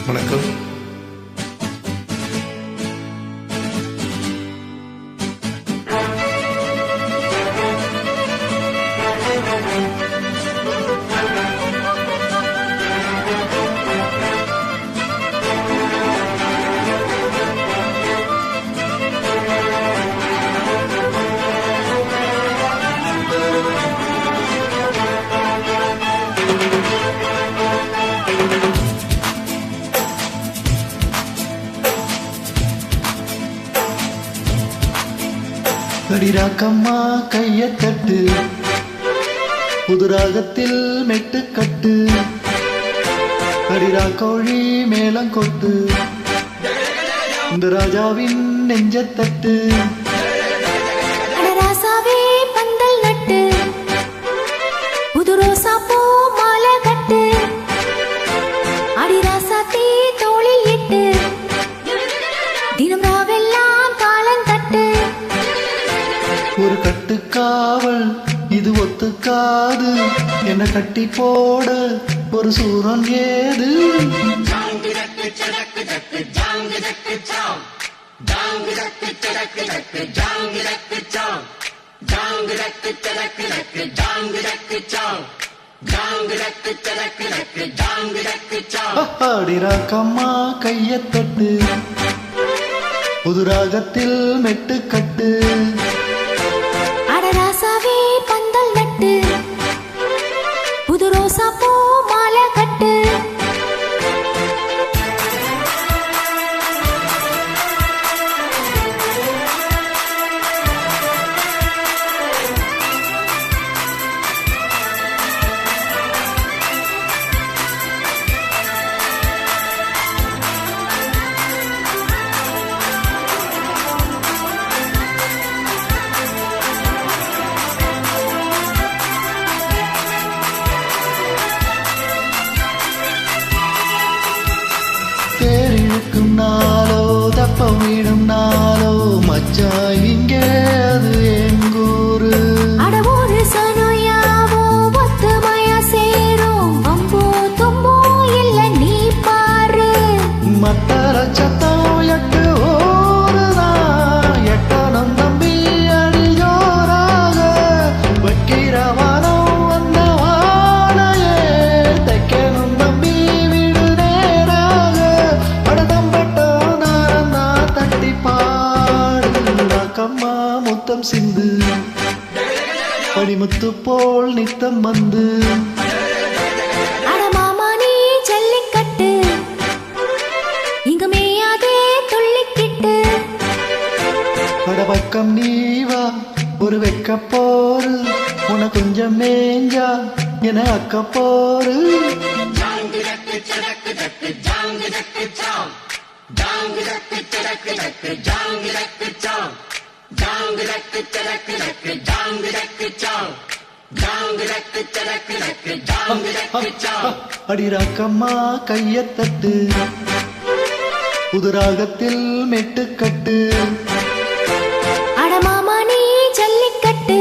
வணக்கம். கடிராக்கம்மா கைய தட்டு, புதுராகத்தில் மெட்டு கட்டு, கடிரா கோழி மேலங்கொட்டு, இந்த ராஜாவின் நெஞ்சத்தட்டு. ராசாவே பந்தல் நட்டு, புது ரோசா பூ மாலை கட்டு, அடி ராசாத்தி தோளில் இட்டு, தினம் ராவெல்லாம் காலம் தட்டு. ஒரு கட்டுக்காவல் இது ஒத்துக்காது, என்ன கட்டி போட ஒரு சூரன் ஏது. அடிராக்கம்மா கைய தட்டு, புதுராகத்தில் மெட்டு கட்டு. ராசாவே பந்தல் நட்டு, புது ரோசா பூ மாலை கட்டு. தேரிழுக்கும் நாளோ தப்பம் விடும் நாளோ, மச்சா இங்கே அது எங்கூரு. அடவூரு சனுயாவோ ஒத்துமையா சேரும், வம்போ தும்போ இல்ல நீ பாரு. மத்தர சத்தம் எட்டு ஓடுதான், எட்டனம் தம்பி அடி ஜோராக, வைக்கிறவானம் வந்த வானையே, தைக்கணும் தம்பி வீடு நேராக. படதம் பட்டம் நாரந்தா தட்டி பாடு, ராக்கம்மா முத்தம் சிந்து, பனிமுத்து போல் நித்தம் வந்து. அட மாமா நீ ஜல்லிக்கட்டு, இங்கு மேயாதே துள்ளிக்கிட்டு. படபக்கம் நீ வா ஒரு வெக்க போரு, உன கொஞ்சம் மேஞ்சா என அக்க போரு. அடிராக்கம்மா கைய தட்டு, புதுராகத்தில் மெட்டு கட்டு. அட மாமா நீ ஜல்லிக்கட்டு,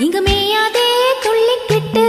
இங்கு மேயாதே துள்ளிக்கிட்டு.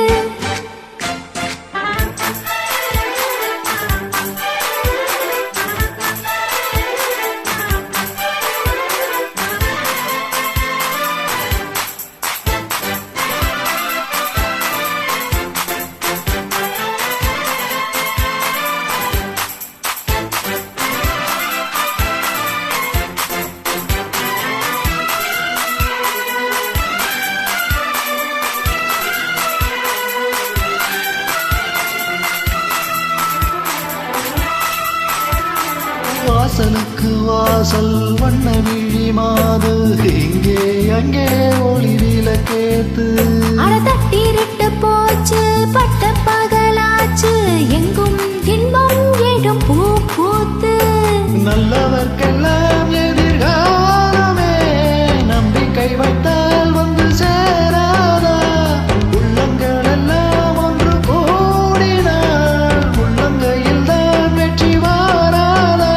வாசலுக்கு வாசல் வண்ண விழி மாது, இங்கே அங்கே ஒளி விளக்கேத்து. அட தட்டிருட்டு போச்சு பட்ட பகலாச்சு, எங்கும் இன்பம் ஏடும் பூ பூத்து. நல்லவர்க்கெல்லாம் எதிர்காலமே, நம்பிக்கை வைத்தால் வந்து சேராதா. உள்ளங்கள் எல்லாம் ஒன்று கூடினால், உள்ளங்கையில் தான் வெற்றி வாராதா.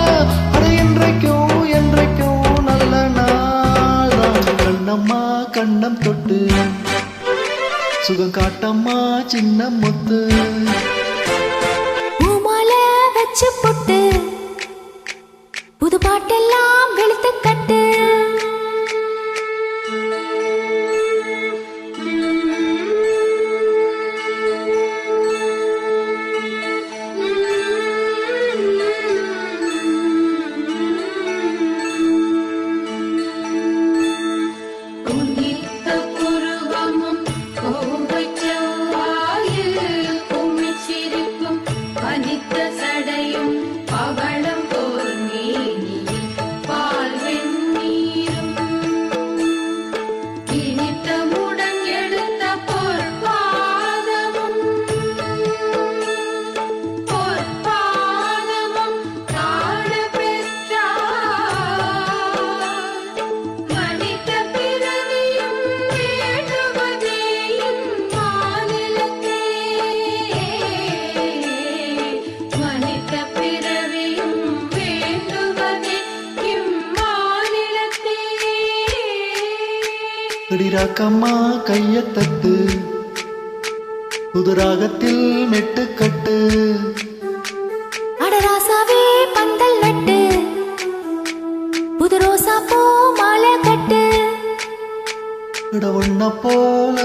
அது என்றைக்கும் என்றைக்கும் நல்ல நாள் தான். கண்ணம்மா கண்ணம் தொட்டு, சுகம் காட்டம்மா சின்ன முத்து. அடிராக்கம்மா கைய தட்டு புதுராகத்தில் மெட்டுக்கட்டு அடராசாவே பந்தல் நட்டு புது ரோசா பூ மாலை கட்டு இட ஒன்ன போல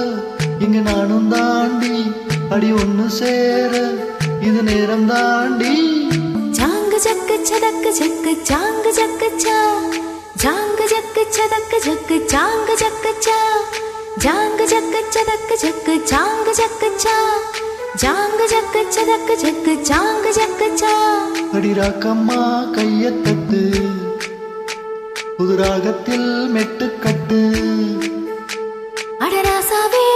இங்க நானும் தாண்டி அடி ஒண்ணு சேர இது நேரம் தாண்டி ஜாங்கு ஜக்கு சதக்கு ஜக்கு ஜாங்கு ஜக்கு சா ஜாங்கு ஜக்கு சதக்கு ஜக்கு ஜாங்கு ஜக்கு சா ஜாங்கு ஜக்கு சதக்கு ஜக்கு ஜாங்கு ஜக்கு சா ஜாங்கு ஜக்கு சதக்கு ஜக்கு ஜாங்கு ஜக்கு சா அடிராக்கம்மா கைய தட்டு புதுராகத்தில் மெட்டுக்கட்டு அடராசாவே